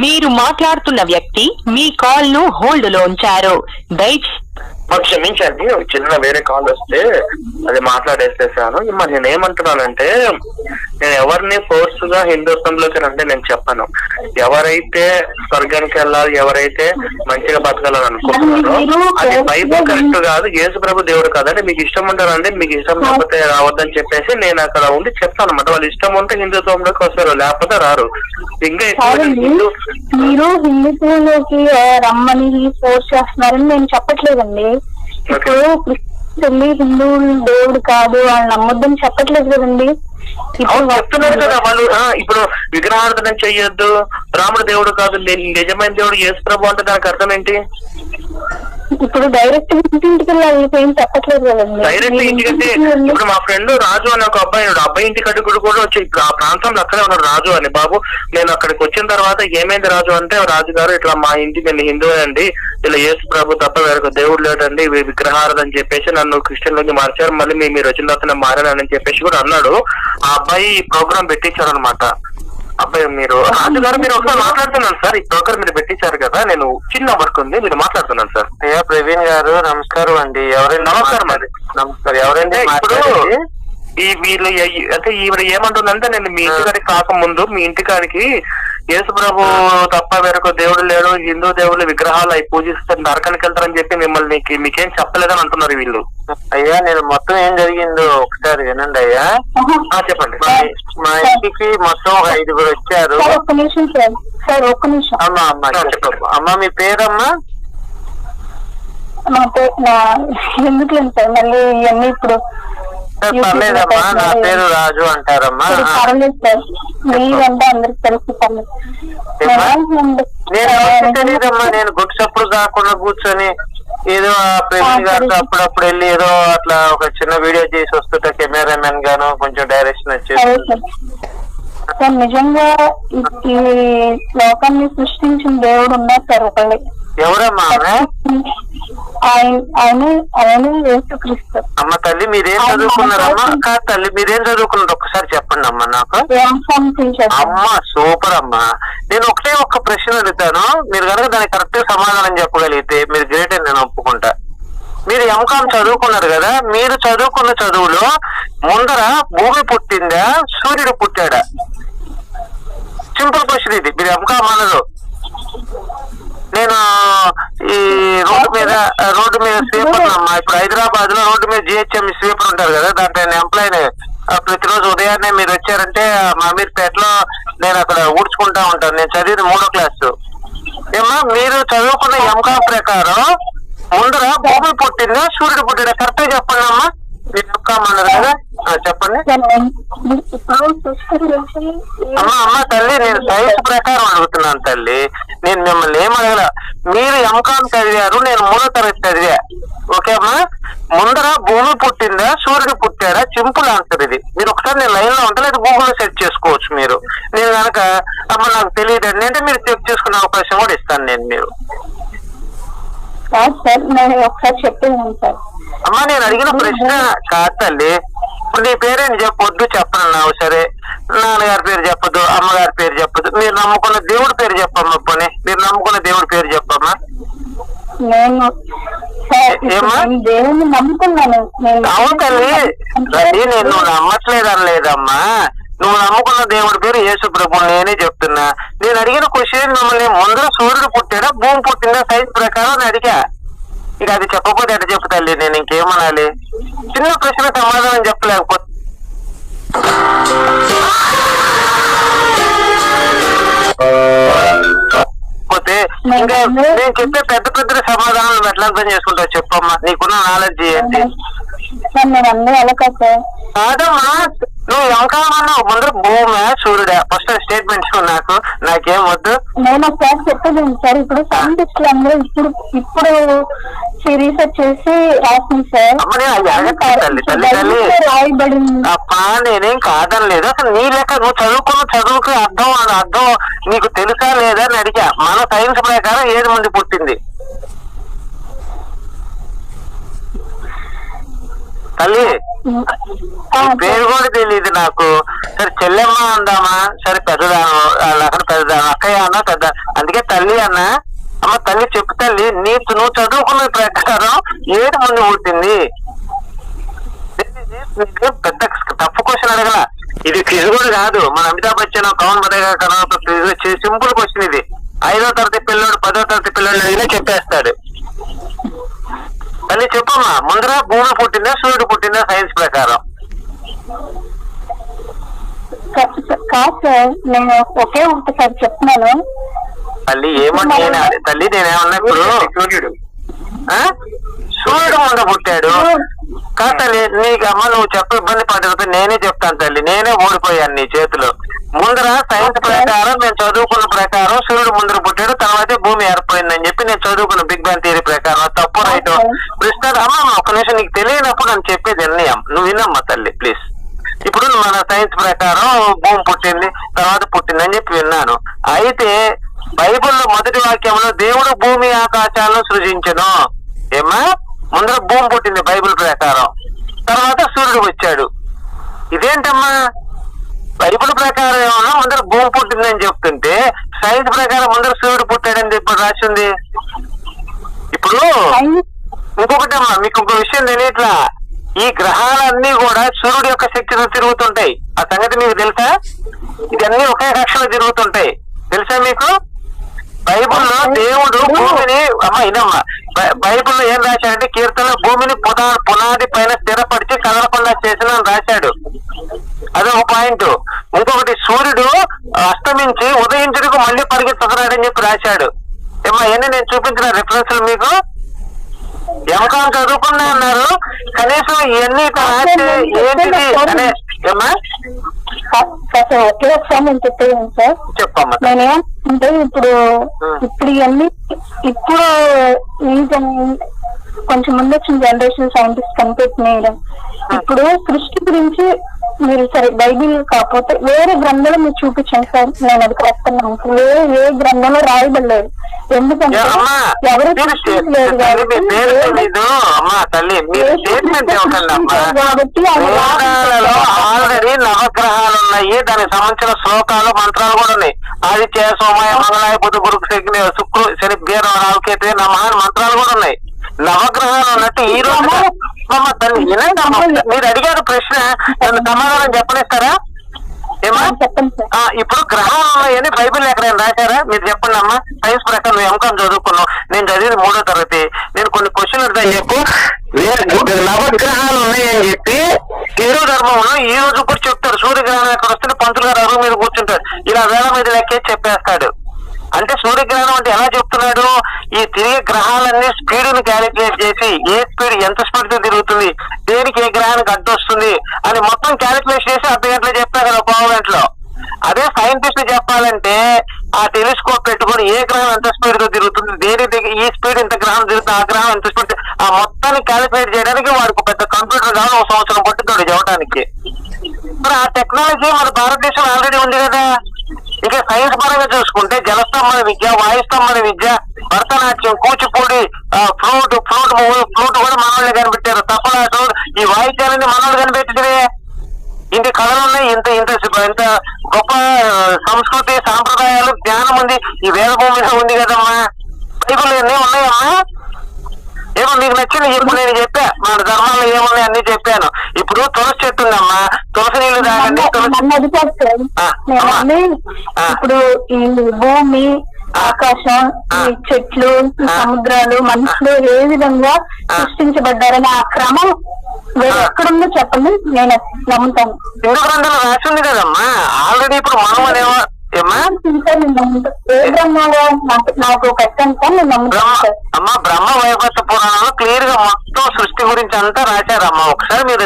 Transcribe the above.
మీరు మాట్లాడుతున్న వ్యక్తి మీ కాల్ ను హోల్డ్ లో ఉంచారు. క్షమించండి, చిన్న వేరే కాల్ వస్తే అది మాట్లాడేసేసాను. మరి నేను ఏమంటున్నానంటే, నేను ఎవరిని ఫోర్స్ గా హిందుత్వంలోకి రండి నేను చెప్పాను. ఎవరైతే స్వర్గానికి వెళ్ళాలి, ఎవరైతే మంచిగా బతకాలని అనుకుంటున్నారో అది బైబుల్ కరెక్ట్ కాదు, యేసు ప్రభు దేవుడు కాదంటే మీకు ఇష్టం ఉంటారండి, మీకు ఇష్టం లేకపోతే రావద్దని చెప్పేసి నేను అక్కడ ఉండి చెప్తాను అనమాట. వాళ్ళు ఇష్టం ఉంటే హిందుత్వంలోకి వస్తారు, లేకపోతే రారు. ఇంకా మీరు హిందుత్వంలోకి రమ్మని ఫోర్స్ చేస్తున్నారని నేను చెప్పట్లేదండి. ఇప్పుడు క్రిస్టియన్ హిందువులు దేవుడు కాదు వాళ్ళు నమ్మొద్దని చెప్పట్లేదు కదండి. చెప్తున్నారు కదా వాళ్ళు. ఇప్పుడు విగ్రహార్థన చెయ్యొద్దు, రాముడు దేవుడు కాదు, నిజమైన దేవుడు యేసు ప్రభు అంటే దానికి అర్థం ఏంటి? ఇప్పుడు డైరెక్ట్ ఇంటికి వెళ్ళాలి ఏం చెప్పట్లేదు కదండి. డైరెక్ట్ ఇంటికంటే ఇప్పుడు మా ఫ్రెండ్ రాజు అని ఒక అబ్బాయి ఇంటికి అడుగుడు కూడా వచ్చి ఇప్పుడు ఆ ప్రాంతంలో అక్కడే ఉన్నాడు రాజు అని. బాబు నేను అక్కడికి వచ్చిన తర్వాత ఏమైంది రాజు అంటే, రాజు గారు ఇట్లా మా ఇంటి నేను హిందువే అండి, ఇలా యేసు ప్రభు తప్ప వేరొక దేవుడు లేడండి, విగ్రహార్థం అని చెప్పేసి నన్ను క్రిస్టియన్ లోకి మార్చారు, మళ్ళీ మీరు వచ్చిన తర్వాత నేను మారానని చెప్పేసి కూడా అన్నాడు. ఆ అబ్బాయి ఈ ప్రోగ్రామ్ పెట్టించాడు అనమాట. అబ్బాయి మీరు రాజు గారు మీరు ఒకసారి మాట్లాడుతున్నాను సార్, ఈ ప్రోగ్రామ్ మీరు పెట్టించారు కదా, నేను చిన్న వర్క్ ఉంది మీరు మాట్లాడుతున్నాను సార్. అయ్యా ప్రవీణ్ గారు నమస్కారం అండి. ఎవరైనా నమస్కారం అండి. నమస్కారం. ఎవరైనా ఇప్పుడు ఈ వీళ్ళు అంటే ఈవిడ ఏమంటుందంటే, నేను మీ ఇంటికాడికి కాకముందు మీ ఇంటికాడికి యేసు ప్రభు తప్ప వేరొక దేవుడు లేడు, హిందూ దేవుళ్ళు విగ్రహాలు అవి పూజిస్తే నరకానికి వెళ్తారని చెప్పి మిమ్మల్ని మీకేం చెప్పలేదని అంటున్నారు వీళ్ళు. అయ్యా నేను మొత్తం ఏం జరిగిందో ఒకసారి వినండి అయ్యా. చెప్పండి. మా ఇంటికి మొత్తం 5 వచ్చారు. అమ్మా అమ్మ మీ పేరమ్మా? ఎందుకు సార్ మళ్ళీ ఇవన్నీ ఇప్పుడు పర్లేదమ్మా, నా పేరు రాజు అంటారమ్మా. పర్లేదు సార్, మీరంటే అందరికి తెలుసు. నేను తెలియదమ్మా, నేను గుడ్సప్పుడు కాకుండా కూర్చొని ఏదో ప్రవీణ్ గారితో అప్పుడప్పుడు వెళ్ళి ఏదో అట్లా ఒక చిన్న వీడియో చేసి వస్తుంటా, కెమెరామెన్ గాను కొంచెం డైరెక్షన్ వచ్చేసి. నిజంగా ఈ లోకాన్ని సృష్టించిన దేవుడు ఉన్నారు సార్ ఒకళ్ళే. ఎవరమ్మా? ఆయన యేసుక్రీస్తు. అమ్మ తల్లి మీరేం చదువుకున్నారమ్మా? కాదు తల్లి మీరేం చదువుకున్నారు ఒక్కసారి చెప్పండి అమ్మా నాకు. అమ్మ సూపర్ అమ్మా. నేను ఒక్క ప్రశ్న అడుగుతాను, మీరు కనుక దానికి కరెక్ట్ సమాధానం చెప్పగలిగితే మీరు గ్రేట్ అని నేను ఒప్పుకుంటా. మీరు ఎంకాం చదువుకున్నారు కదా, మీరు చదువుకున్న చదువులో ముందర భూమి పుట్టిందా సూర్యుడు పుట్టాడా? సింపుల్ క్వశ్చన్ ఇది. మీరు ఎంకాం అనరు. నేను ఈ రోడ్డు మీద స్వీపర్ అమ్మా. ఇప్పుడు హైదరాబాద్ లో రోడ్డు మీద GHM స్వీపర్ ఉంటారు కదా, దాంట్లో నేను ఎంప్లాయీని. ప్రతిరోజు ఉదయాన్నే మీరు వచ్చారంటే మా అమీర్పేటలో నేను అక్కడ ఊడ్చుకుంటా ఉంటాను. నేను చదివింది 3వ క్లాసు. ఏమా మీరు చదువుకున్న ఎంకాం ప్రకారం ముందర భూమి పుట్టిందా సూర్యుడు పుట్టిందా? కరెక్ట్గా చెప్పండి అమ్మా. మీరు ఎంకాం అన్నారు కదా, చెప్పండి. అమ్మ తల్లి నేను సైన్స్ ప్రకారం అడుగుతున్నాను తల్లి, నేను మిమ్మల్ని ఏం అడగల. మీరు ఎంకాం చదివారు, నేను 3వ తరగతి చదివా. ఓకే అమ్మా. ముందర భూమి పుట్టిందా సూర్యుడు పుట్టాడా? సింపుల్ ఆన్సర్ ఇది. మీరు ఒకసారి నేను లైన్ లో ఉంటా, లేదా గూగుల్లో సెర్చ్ చేసుకోవచ్చు మీరు. నేను కనుక అమ్మ నాకు తెలియదండి అంటే మీరు చెక్ చేసుకునే అవకాశం కూడా ఇస్తాను నేను. మీరు ఒకసారి చెప్పేది సార్. అమ్మా నేను అడిగిన ప్రశ్న కాదు తల్లి. ఇప్పుడు నీ పేరేంటి చెప్పొద్దు, చెప్పనన్నావు సరే. నాన్నగారి పేరు చెప్పొద్దు, అమ్మగారి పేరు చెప్పొద్దు. మీరు నమ్ముకున్న దేవుడి పేరు చెప్పమ్మా. పోనీ మీరు నమ్ముకున్న దేవుడి పేరు చెప్పమ్మా. దేవుడిని నమ్ముకున్నాను. అవును తల్లి, నేను నువ్వు నమ్మట్లేదని లేదమ్మా. నువ్వు నమ్ముకున్న దేవుడి పేరు యేసు ప్రభు, నేనే చెప్తున్నా. నేను అడిగిన క్వశ్చన్ మిమ్మల్ని ముందర సూర్యుడు పుట్టాడా భూమి పుట్టిందా సైన్స్ ప్రకారం అని అడిగా. ఇక అది చెప్పకపోతే ఎట్లా చెప్పు తల్లి, నేను ఇంకేమనాలి? చిన్న ప్రశ్న సమాధానం చెప్పలేకపోతే ఇంకా నేను చెప్పే పెద్ద సమాధానాలు ఎట్లా అర్థం చేసుకుంటావు చెప్పమ్మా, నీకున్న నాలెడ్జ్ ఏంటి? కాదమ్మా నువ్వు ఎంకామన్నావు, ముందర భూమి సూర్యుడా? ఫస్ట్ స్టేట్మెంట్స్ నాకేం వద్దు. నేను ఒకసారి చెప్పేది సార్, ఇప్పుడు సైంటిస్టులు అందరూ ఇప్పుడు రీసెర్చ్ చేసి రాసింది సార్. అప్ప నేనేం కాదనలేదు. అసలు నీ లెక్క నువ్వు చదువుకున్న చదువుకి అర్థం నీకు తెలుసా లేదా అని అడిగా. మన సైన్స్ ప్రకారం ఏది ముందు పుట్టింది? తల్లి పేరు కూడా తెలియదు నాకు. సరే చెల్లెమ్మ అందామా, సరే పెద్దదాను, అక్కడ పెద్దదాను, అక్కయ్య అన్నా పెద్ద, అందుకే తల్లి అన్నా. అమ్మ తల్లి చెప్పు తల్లి, నువ్వు చదువుకున్న ప్రకారం ఏది ముందు పుట్టింది? పెద్ద తప్పు క్వశ్చన్ అడగల, ఇది క్విజ్ కూడా కాదు. మన అమితాబ్ బచ్చన్, పవన్ కళ్యాణ్ సింపుల్ క్వశ్చన్ ఇది. 5వ తరగతి పిల్లడు 10వ తరగతి పిల్లడు అడిగినా చెప్పేస్తాడు. తల్లి చెప్పమ్మా, ముందర భూమి పుట్టిందా సూర్యుడు పుట్టిందా సైన్స్ ప్రకారం? కాదు సార్, నేను ఒకే ఒకసారి చెప్తున్నాను తల్లి. ఏమన్నా తల్లి నేనేమన్నా ఇప్పుడు సూర్యుడు ముందు పుట్టాడు కాదు తల్లి. నీకు అమ్మ నువ్వు చెప్ప ఇబ్బంది పడకపోతే నేనే చెప్తాను తల్లి, నేనే ఓడిపోయాను నీ చేతిలో. ముందర సైన్స్ ప్రకారం నేను చదువుకున్న ప్రకారం సూర్యుడు ముందర పుట్టాడు, తర్వాత భూమి ఏర్పడిందని చెప్పి నేను చదువుకున్న బిగ్ బ్యాంగ్ థియరీ ప్రకారం. తప్పు రైట్ ప్రశ్న అమ్మ ఒక నిమిషం, నీకు తెలియనప్పుడు నన్ను చెప్పేది నిర్ణయం నువ్వు వినమ్మా తల్లి ప్లీజ్. ఇప్పుడు మన సైన్స్ ప్రకారం భూమి పుట్టింది, తర్వాత పుట్టింది అని చెప్పి విన్నాను. అయితే బైబిల్లో మొదటి వాక్యంలో దేవుడు భూమి ఆకాశాలను సృజించెను. ఏమా ముందర భూమి పుట్టింది బైబిల్ ప్రకారం, తర్వాత సూర్యుడు వచ్చాడు. ఇదేంటమ్మా బైబిల్ ప్రకారం ఏమన్నా ముందర భూమి పుట్టిందని చెప్తుంటే సైన్స్ ప్రకారం ముందర సూర్యుడు పుట్టాడని చెప్పి రాసింది. ఇప్పుడు ఇంకొకటి అమ్మా, మీకు ఇంకో విషయం తెలియట్లా, ఈ గ్రహాలన్నీ కూడా సూర్యుడు యొక్క శక్తితో తిరుగుతుంటాయి. ఆ సంగతి మీకు తెలుసా? ఇవన్నీ ఒకే కక్షలో తిరుగుతుంటాయి, తెలుసా మీకు? బైబిల్లో దేవుడు భూమిని ఇదమ్మా బైబిల్లో ఏం రాశాడంటే కీర్తనలో భూమిని పునాది పైన స్థిరపరిచి కదలకుండా చేసిన రాశాడు. అదొక పాయింట్. ఇంకొకటి సూర్యుడు అస్తమించి ఉదయించుటకు మళ్ళీ పరిగెత్తుతున్నాడని చెప్పి రాశాడు. ఏమా ఇవన్నీ నేను చూపించిన రిఫరెన్స్లు మీకు. ఎంకాం చదువుకున్నా అన్నారు, కనీసం ఇవన్నీ ఏంటిది అనే ఏమా ఒకే ఒకసారి నేను చెప్పేది సార్. చెప్పమ్మా. నేనేమంటే ఇప్పుడు ఇవన్నీ ఇప్పుడు కొంచెం ముందు వచ్చిన జనరేషన్ సైంటిస్ట్ కనిపెట్టినాయి. ఇప్పుడు సృష్టి గురించి మీరు సరే బైబిల్ కాకపోతే వేరే గ్రంథాలు మీరు చూపించండి సార్, నేను అది కరెక్టున్నాను. ఏ గ్రంథంలో రాయబడలేదు, ఎందుకంటే ఎవరు సృష్టించలేదు కాబట్టి ఆల్రెడీ నవగ్రహాలు ఉన్నాయి, దానికి సంబంధించిన శ్లోకాలు మంత్రాలు కూడా ఉన్నాయి. ఆదిత్య సోమయ మంగళాయ బుధ గురు శుక్రు శని బీర రావుకేతే నమః మంత్రాలు కూడా ఉన్నాయి. నవగ్రహాలు ఉన్నట్టు ఈ రోజు మీరు అడిగారు ప్రశ్న, నన్ను సమాధానం చెప్పనిస్తారా? ఏమా ఇప్పుడు గ్రహాలు ఉన్నాయని బైబిల్ ఎక్కడైనా రాశారా? మీరు చెప్పండి అమ్మా. సైన్స్ ప్రకారం నువ్వు ఎంకాం చదువుకున్నావు, నేను చదివింది 3వ తరగతి. నేను కొన్ని క్వశ్చన్లు ఉంటాయని చెప్పు. నవగ్రహాలు ఉన్నాయని చెప్పి హిందూ ధర్మంలో ఈ రోజు కూడా చెప్తారు. సూర్యగ్రహణం ఎక్కడ వస్తే పంతులు గారు అరుగు మీద కూర్చుంటాడు, ఇలా వేల మీద లెక్కేసి చెప్పేస్తాడు. అంటే సూర్యగ్రహణం అంటే ఎలా చెప్తున్నాడు? ఈ తిరిగే గ్రహాలన్నీ స్పీడ్ ని క్యాలిక్యులేట్ చేసి ఏ స్పీడ్ ఎంత స్పీడ్ తో తిరుగుతుంది, దేనికి ఏ గ్రహానికి అడ్డు వస్తుంది అని మొత్తం క్యాలిక్యులేట్ చేసి అర్ధ గంటలో చెప్పారు కదా, పావు గంటలో. అదే సైంటిస్ట్ చెప్పాలంటే ఆ టెలిస్కోప్ పెట్టుకుని ఏ గ్రహం ఎంత స్పీడ్ తో తిరుగుతుంది, దేని ఈ స్పీడ్ ఎంత గ్రహం తిరుగుతుంది, ఆ గ్రహం ఎంత స్పీడ్, ఆ మొత్తాన్ని క్యాలిక్యులేట్ చేయడానికి వాడికి పెద్ద కంప్యూటర్ కావాలి, 1 సంవత్సరం పట్టుతాడు చదవడానికి. మరి ఆ టెక్నాలజీ మన భారతదేశంలో ఆల్రెడీ ఉంది కదా. ఇక సైన్స్ పరంగా చూసుకుంటే జలస్తంభన విద్య, వాయుస్తంభన విద్య, భరతనాట్యం, కూచిపూడి, ఫ్లూట్ కూడా మనవాళ్ళే కనిపెట్టారు. తప్పలాట, ఈ వాయిద్యాలన్నీ మనవాళ్ళు కనిపెట్టినవే. ఇంత కళలు ఉన్నాయి, ఇంత గొప్ప సంస్కృతి సాంప్రదాయాలు జ్ఞానం ఉంది ఈ వేదభూమి మీద ఉంది కదమ్మా. బైబిల్ ఎన్ని ఉన్నాయమ్మా? ఏమో నీకు నచ్చింది ఇప్పుడు నేను చెప్పా, మన ధర్మాల్లో ఏమున్నాయి అన్ని చెప్పాను. ఇప్పుడు తులసి చెట్టు ఉందమ్మా, తులసి నీళ్లు తాగండి. ఇప్పుడు ఈ భూమి, ఆకాశం, ఈ చెట్లు, సముద్రాలు, మనుషులు ఏ విధంగా సృష్టించబడ్డారని ఆ క్రమం ఎక్కడుందో చెప్పండి, నేను నమ్ముతాను. హిందూ గ్రంథంలో రాసింది కదమ్మా ఆల్రెడీ. ఇప్పుడు మనం అనేవా నాకు కష్టం సార్, నేను నమ్ముతాను. అమ్మా బ్రహ్మ వైవర్త పురాణంలో క్లియర్ గా మొత్తం సృష్టి గురించి అంతా రాశారమ్మా. ఒకసారి మీరు